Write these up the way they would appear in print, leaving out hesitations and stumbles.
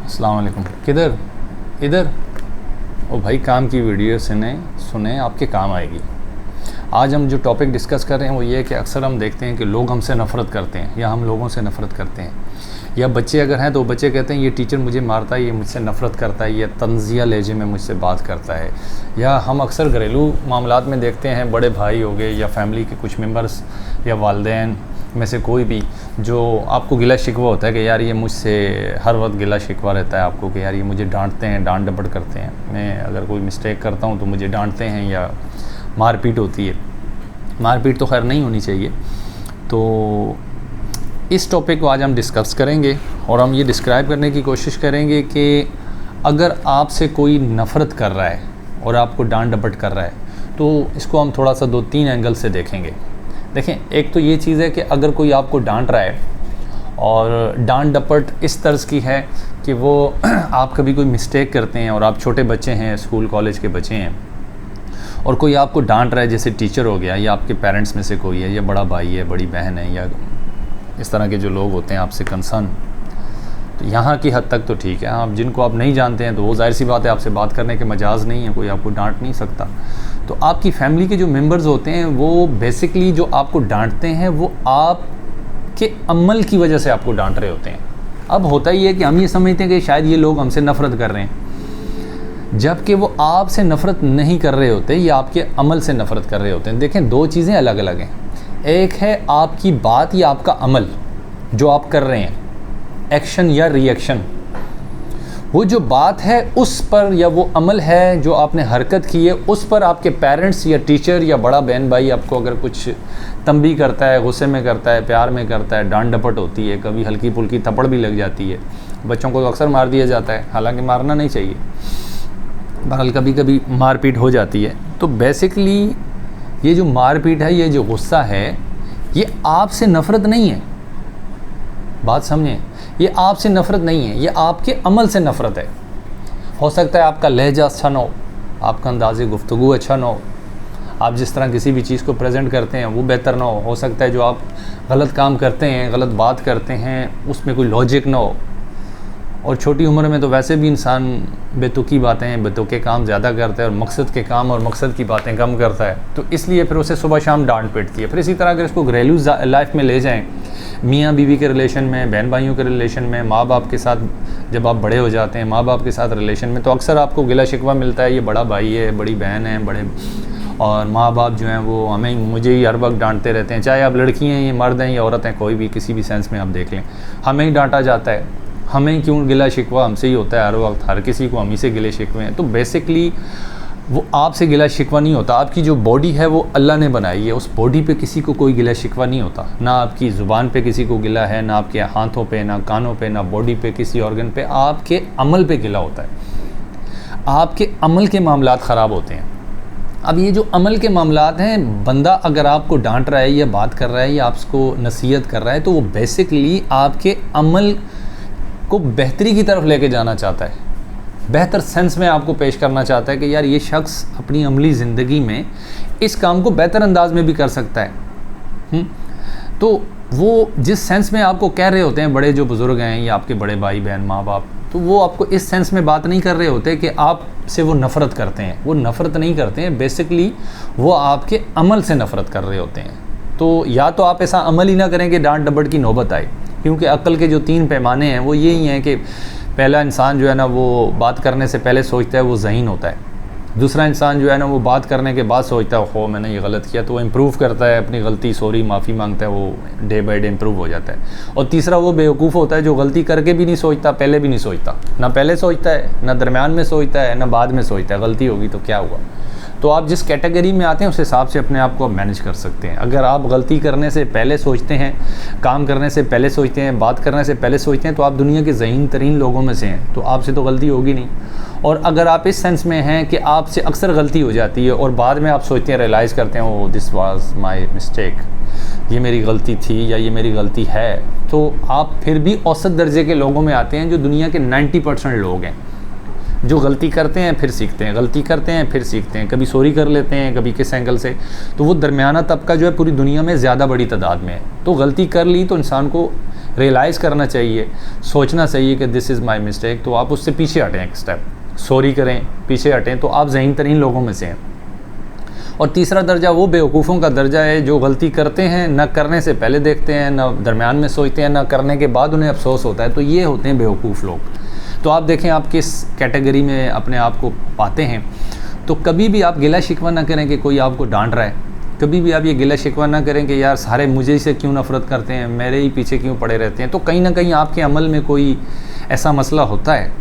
अस्सलाम वालेकुम। किधर? इधर। ओ भाई, काम की वीडियो सुने आपके काम आएगी। आज हम जो टॉपिक डिस्कस कर रहे हैं वो ये है कि अक्सर हम देखते हैं कि लोग हमसे नफ़रत करते हैं या हम लोगों से नफ़रत करते हैं, या बच्चे अगर हैं तो बच्चे कहते हैं ये टीचर मुझे मारता है, ये मुझसे नफ़रत करता है, ये तंज़िया लहजे में मुझसे बात करता है। या हम अक्सर घरेलू मामलात में देखते हैं, बड़े भाई हो गए या फैमिली के कुछ मेंबर्स या वालिदैन में से कोई भी जो आपको गिला शिकवा होता है कि यार ये मुझसे हर वक्त गिला शिकवा रहता है आपको कि यार ये मुझे डांटते हैं, डांट डपट करते हैं, मैं अगर कोई मिस्टेक करता हूँ तो मुझे डांटते हैं या मारपीट होती है। मारपीट तो खैर नहीं होनी चाहिए। तो इस टॉपिक को आज हम डिस्कस करेंगे और हम ये डिस्क्राइब करने की कोशिश करेंगे कि अगर आपसे कोई नफ़रत कर रहा है और आपको डांट डपट कर रहा है तो इसको हम थोड़ा सा 2-3 एंगल से देखेंगे। देखें, एक तो ये चीज़ है कि अगर कोई आपको डांट रहा है और डांट डपट इस तर्ज़ की है कि वो आप कभी कोई मिस्टेक करते हैं और आप छोटे बच्चे हैं, स्कूल कॉलेज के बच्चे हैं, और कोई आपको डांट रहा है, जैसे टीचर हो गया या आपके पेरेंट्स में से कोई है या बड़ा भाई है, बड़ी बहन है, या इस तरह के जो लोग होते हैं आपसे कंसर्न, तो यहाँ की हद तक तो ठीक है। आप जिनको आप नहीं जानते हैं तो वो जाहिर सी बात है आपसे बात करने के मजाज नहीं है, कोई आपको डांट नहीं सकता। तो आपकी फैमिली के जो मेंबर्स होते हैं वो बेसिकली जो आपको डांटते हैं वो आपके अमल की वजह से आपको डांट रहे होते हैं। अब होता ही है कि हम ये समझते हैं कि शायद ये लोग हमसे नफ़रत कर रहे हैं, जबकि वो आपसे नफ़रत नहीं कर रहे होते, ये आपके अमल से नफ़रत कर रहे होते हैं। देखें, दो चीज़ें अलग अलग हैं। एक है आपकी बात या आपका अमल जो आप कर रहे हैं, एक्शन या रिएक्शन। वो जो बात है उस पर या वो अमल है जो आपने हरकत की है उस पर आपके पेरेंट्स या टीचर या बड़ा बहन भाई आपको अगर कुछ तंबी करता है, गुस्से में करता है, प्यार में करता है, डांट डपट होती है, कभी हल्की फुल्की थप्पड़ भी लग जाती है। बच्चों को तो अक्सर मार दिया जाता है, हालांकि मारना नहीं चाहिए, बहरहाल कभी कभी मारपीट हो जाती है। तो बेसिकली ये जो मारपीट है, ये जो गुस्सा है, ये आपसे नफ़रत नहीं है। बात समझें, ये आपसे नफ़रत नहीं है, ये आपके अमल से नफ़रत है। हो सकता है आपका लहजा अच्छा ना हो, आपका अंदाज़े गुफ्तगू अच्छा ना हो, आप जिस तरह किसी भी चीज़ को प्रेजेंट करते हैं वो बेहतर ना हो सकता है जो आप गलत काम करते हैं, गलत बात करते हैं, उसमें कोई लॉजिक ना हो। और छोटी उम्र में तो वैसे भी इंसान बेतुकी बातें, बेतुके काम ज़्यादा करता है और मकसद के काम और मकसद की बातें कम करता है, तो इसलिए फिर उसे सुबह शाम डांट पीटती है। फिर इसी तरह अगर इसको घरेलू लाइफ में ले जाएं, मियाँ बीवी के रिलेशन में, बहन भाइयों के रिलेशन में, माँ बाप के साथ जब आप बड़े हो जाते हैं, माँ बाप के साथ रिलेशन में, तो अक्सर आपको गिला शिकवा मिलता है, ये बड़ा भाई है, बड़ी बहन है, बड़े, और माँ बाप जो हैं वो मुझे ही हर वक्त डांटते रहते हैं। चाहे आप लड़की हैं, ये मर्द हैं, या औरत हैं, कोई भी किसी भी सेंस में आप देख लें, हमें ही डांटा जाता है। हमें क्यों गिला शिकवा हमसे ही होता है हर वक्त, हर किसी को हम ही से गिले शिकवे हैं। तो बेसिकली वो आपसे गिला शिकवा नहीं होता। आपकी जो बॉडी है वो अल्लाह ने बनाई है, उस बॉडी पे किसी को कोई गिला शिकवा नहीं होता। ना आपकी ज़ुबान पे किसी को गिला है, ना आपके हाथों पे, ना कानों पे, ना बॉडी पे, किसी ऑर्गन पे। आपके अमल पे गिला होता है। आपके अमल के मामलात ख़राब होते हैं। अब ये जो अमल के मामलात हैं, बंदा अगर आपको डांट रहा है या बात कर रहा है या आपको नसीहत कर रहा है, तो वो बेसिकली आपके अमल को बेहतरी की तरफ लेके जाना चाहता है, बेहतर सेंस में आपको पेश करना चाहता है कि यार ये शख्स अपनी अमली ज़िंदगी में इस काम को बेहतर अंदाज में भी कर सकता है। तो वो जिस सेंस में आपको कह रहे होते हैं, बड़े जो बुज़ुर्ग हैं या आपके बड़े भाई बहन, माँ बाप, तो वो आपको इस सेंस में बात नहीं कर रहे होते कि आपसे वो नफ़रत करते हैं। वो नफ़रत नहीं करते हैं, बेसिकली वो आपके अमल से नफ़रत कर रहे होते हैं। तो या तो आप ऐसा अमल ही ना करें कि डांट डपट की नौबत आए, क्योंकि अक्ल के जो 3 पैमाने हैं वो यही हैं कि पहला इंसान जो है ना वो बात करने से पहले सोचता है, वो ज़हीन होता है। दूसरा इंसान जो है ना वो बात करने के बाद सोचता है, हो मैंने ये गलत किया, तो वो इम्प्रूव करता है, अपनी गलती, सॉरी, माफ़ी मांगता है, वो डे बाय डे इम्प्रूव हो जाता है। और तीसरा वो बेवकूफ़ होता है जो गलती करके भी नहीं सोचता, पहले भी नहीं सोचता, ना पहले सोचता है, ना दरमियान में सोचता है, ना बाद में सोचता है, गलती होगी तो क्या हुआ। तो आप जिस कैटेगरी में आते हैं उस हिसाब से अपने आप को मैनेज कर सकते हैं। अगर आप गलती करने से पहले सोचते हैं, काम करने से पहले सोचते हैं, बात करने से पहले सोचते हैं, तो आप दुनिया के ज़हीन तरीन लोगों में से हैं, तो आपसे तो गलती होगी नहीं। और अगर आप इस सेंस में हैं कि आपसे अक्सर गलती हो जाती है और बाद में आप सोचते हैं, रियलाइज़ करते हैं, ओ दिस वाज माय मिस्टेक, ये मेरी गलती थी या ये मेरी गलती है, तो आप फिर भी औसत दर्जे के लोगों में आते हैं जो दुनिया के 90% लोग हैं। जो गलती करते हैं फिर सीखते हैं, गलती करते हैं फिर सीखते हैं, कभी सॉरी कर लेते हैं, कभी किस एंगल से। तो वो दरमियाना तबका जो है पूरी दुनिया में ज़्यादा बड़ी तादाद में है। तो गलती कर ली तो इंसान को रियलाइज़ करना चाहिए, सोचना चाहिए कि दिस इज़ माई मिस्टेक, तो आप उससे पीछे हटें, एक स्टेप सॉरी करें, पीछे हटें, तो आप ज़हीन तरीन लोगों में से हैं। और तीसरा दर्जा वो बेवकूफ़ों का दर्जा है जो गलती करते हैं, ना करने से पहले देखते हैं, ना दरमियान में सोचते हैं, ना करने के बाद उन्हें अफसोस होता है। तो ये होते हैं बेवकूफ़ लोग। तो आप देखें आप किस कैटेगरी में अपने आप को पाते हैं। तो कभी भी आप गिला शिकवा ना करें कि कोई आपको डांट रहा है, कभी भी आप ये गिला शिकवा ना करें कि यार सारे मुझे से क्यों नफ़रत करते हैं, मेरे ही पीछे क्यों पड़े रहते हैं। तो कहीं ना कहीं आपके अमल में कोई ऐसा मसला होता है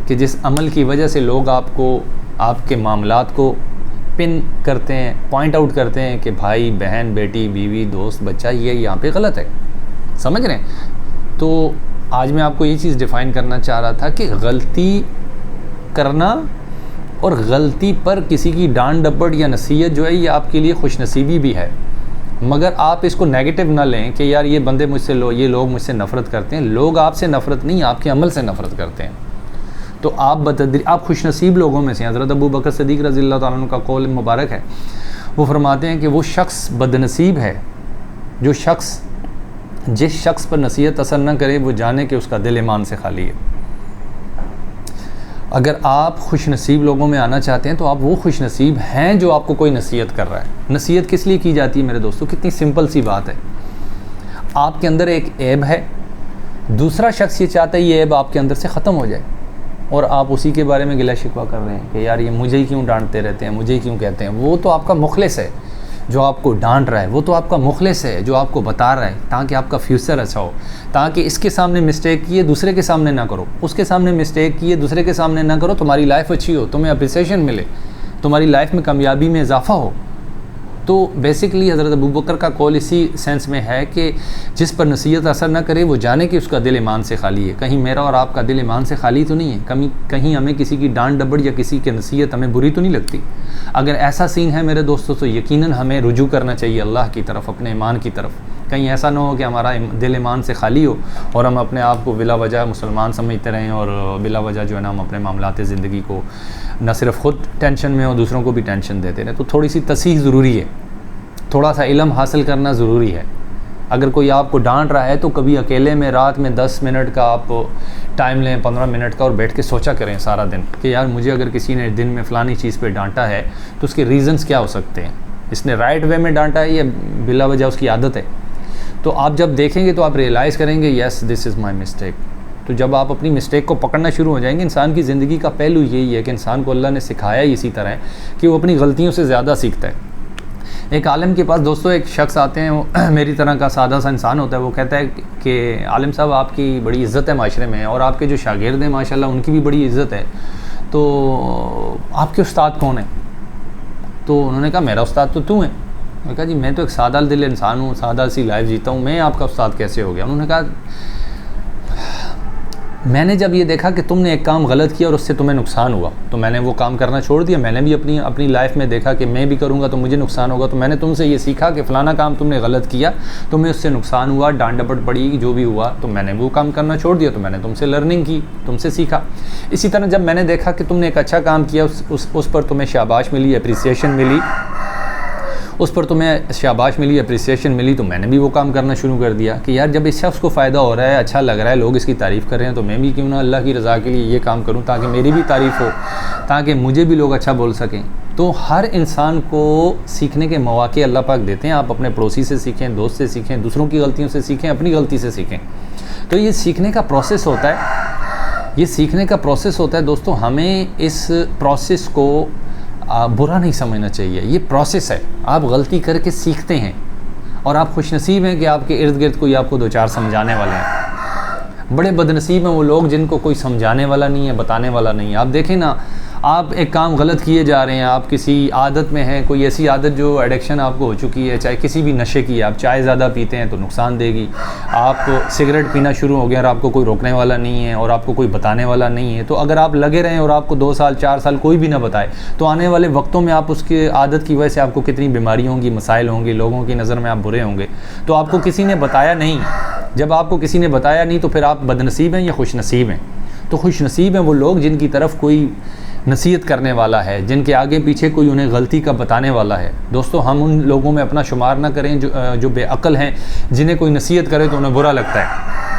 कि जिस अमल की वजह से लोग आपको, आपके मामलात को पिन करते हैं, पॉइंट आउट करते हैं कि भाई, बहन, बेटी, बीवी, दोस्त, बच्चा, ये यहाँ पे गलत है। समझ रहे हैं? तो आज मैं आपको ये चीज़ डिफ़ाइन करना चाह रहा था कि गलती करना और गलती पर किसी की डांट डपट या नसीहत जो है ये आपके लिए खुशनसीबी भी है। मगर आप इसको नेगेटिव ना लें कि यार ये बंदे मुझसे ये लोग मुझसे नफ़रत करते हैं। लोग आपसे नफ़रत नहीं, आपके अमल से नफ़रत करते हैं। तो आप खुशनसीब लोगों में से हैं। हज़रत अबू बकर सिद्दीक़ रज़ियल्लाहु ताला अन्हु का कौल मुबारक है, वो फरमाते हैं कि वो शख्स बदनसीब है जो शख्स जिस शख्स पर नसीहत असर न करे वो जाने कि उसका दिल ईमान से खाली है। अगर आप खुशनसीब लोगों में आना चाहते हैं तो आप वो खुशनसीब हैं जो आपको कोई नसीहत कर रहा है। नसीहत किस लिए की जाती है मेरे दोस्तों? कितनी सिंपल सी बात है। आपके अंदर एक ऐब है, दूसरा शख्स ये चाहता है ये ऐब आपके अंदर से ख़त्म हो जाए, और आप उसी के बारे में गिला शिकवा कर रहे हैं कि यार ये मुझे ही क्यों डांटते रहते हैं, मुझे ही क्यों कहते हैं। वो तो आपका मुखलिस है जो आपको डांट रहा है, वो तो आपका मुखलिस है जो आपको बता रहा है ताकि आपका फ्यूचर अच्छा हो, ताकि इसके सामने मिस्टेक किए दूसरे के सामने ना करो, उसके सामने मिस्टेक किए दूसरे के सामने ना करो, तुम्हारी लाइफ अच्छी हो, तुम्हें अप्रिसिएशन मिले, तुम्हारी लाइफ में कामयाबी में इजाफा हो। तो बेसिकली हज़रत अबू बकर का कौल इसी सेंस में है कि जिस पर नसीहत असर ना करे वो जाने कि उसका दिल ईमान से खाली है। कहीं मेरा और आपका दिल ईमान से खाली तो नहीं है? कहीं हमें किसी की डांट डबड़ या किसी की नसीहत हमें बुरी तो नहीं लगती? अगर ऐसा सीन है मेरे दोस्तों तो यकीनन हमें रुजू करना चाहिए अल्लाह की तरफ, अपने ईमान की तरफ। कहीं ऐसा ना हो कि हमारा दिल ईमान से खाली हो और हम अपने आप को बिला वजह मुसलमान समझते रहें और बिला वजह जो है ना हम अपने मामलात ज़िंदगी को न सिर्फ ख़ुद टेंशन में और दूसरों को भी टेंशन देते रहें। तो थोड़ी सी तसीह ज़रूरी है, थोड़ा सा इल्म हासिल करना ज़रूरी है। अगर कोई आपको डांट रहा है तो कभी अकेले में रात में 10 मिनट का आप टाइम लें, 15 मिनट का, और बैठ के सोचा करें सारा दिन कि यार मुझे अगर किसी ने दिन में फ़लानी चीज़ पे डांटा है तो उसके रीज़न्स क्या हो सकते हैं, इसने राइट वे में डांटा है या बिला वजह उसकी आदत है। तो आप जब देखेंगे तो आप रियलाइज़ करेंगे yes this is my mistake. तो जब आप अपनी मिस्टेक को पकड़ना शुरू हो जाएंगे, इंसान की ज़िंदगी का पहलू यही है कि इंसान को अल्लाह ने सिखाया ही इसी तरह है कि वो अपनी गलतियों से ज़्यादा सीखता है। एक आलिम के पास दोस्तों एक शख्स आते हैं, वो मेरी तरह का सादा सा इंसान होता है। वो कहता है कि आलिम साहब आपकी बड़ी इज़्ज़त है माशरे में और आपके जो शागिर्द हैं माशाल्लाह उनकी भी बड़ी इज़्ज़त है, तो आपके उस्ताद कौन है? तो उन्होंने कहा मेरा उस्ताद तो तू है। मैंने कहा जी मैं तो एक सादा दिल इंसान हूँ, सादा सी लाइफ जीता हूँ, मैं आपका उस्ताद कैसे हो गया? उन्होंने कहा मैंने जब ये देखा कि तुमने एक काम गलत किया और उससे तुम्हें नुकसान हुआ तो मैंने वो काम करना छोड़ दिया। मैंने भी अपनी लाइफ में देखा कि मैं भी करूँगा तो मुझे नुकसान होगा, तो मैंने तुमसे ये सीखा कि फ़लाना काम तुमने गलत किया, तुम्हें उससे नुकसान हुआ, डांट डपट पड़ी, जो भी हुआ, तो मैंने वो काम करना छोड़ दिया। तो मैंने तुमसे लर्निंग की, तुमसे सीखा। इसी तरह जब मैंने देखा कि तुमने एक अच्छा काम किया, उस पर तुम्हें शाबाश मिली, अप्रिसिएशन मिली, अप्रिसिएशन मिली, तो मैंने भी वो काम करना शुरू कर दिया कि यार जब इस शख्स को फ़ायदा हो रहा है, अच्छा लग रहा है, लोग इसकी तारीफ़ कर रहे हैं, तो मैं भी क्यों ना अल्लाह की रज़ा के लिए ये काम करूं ताकि मेरी भी तारीफ़ हो, ताकि मुझे भी लोग अच्छा बोल सकें। तो हर इंसान को सीखने के मौके अल्लाह पाक देते हैं। आप अपने पड़ोसी से सीखें, दोस्त से सीखें, दूसरों की गलतियों से सीखें, अपनी गलती से सीखें। तो ये सीखने का प्रोसेस होता है, दोस्तों। हमें इस प्रोसेस को बुरा नहीं समझना चाहिए। ये प्रोसेस है, आप गलती करके सीखते हैं और आप खुशनसीब हैं कि आपके इर्द गिर्द कोई आपको दो चार समझाने वाले हैं। बड़े बदनसीब हैं वो लोग जिनको कोई समझाने वाला नहीं है, बताने वाला नहीं है। आप देखें ना, आप एक काम गलत किए जा रहे हैं, आप किसी आदत में हैं, कोई ऐसी आदत जो एडिक्शन आपको हो चुकी है, चाहे किसी भी नशे की, आप चाय ज़्यादा पीते हैं तो नुकसान देगी, आप सिगरेट पीना शुरू हो गया और आपको कोई रोकने वाला नहीं है और आपको कोई बताने वाला नहीं है, तो अगर आप लगे रहें और आपको 2 साल 4 साल कोई भी ना बताए तो आने वाले वक्तों में आप उसके आदत की वजह से आपको कितनी बीमारी होंगी, मसाइल होंगे, लोगों की नज़र में आप बुरे होंगे। तो आपको किसी ने बताया नहीं, जब आपको किसी ने बताया नहीं तो फिर आप बदनसीब हैं या खुशनसीब हैं? तो खुश नसीब हैं वो लोग जिनकी तरफ कोई नसीहत करने वाला है, जिनके आगे पीछे कोई उन्हें गलती का बताने वाला है। दोस्तों, हम उन लोगों में अपना शुमार ना करें जो बेअक्ल हैं, जिन्हें कोई नसीहत करे तो उन्हें बुरा लगता है।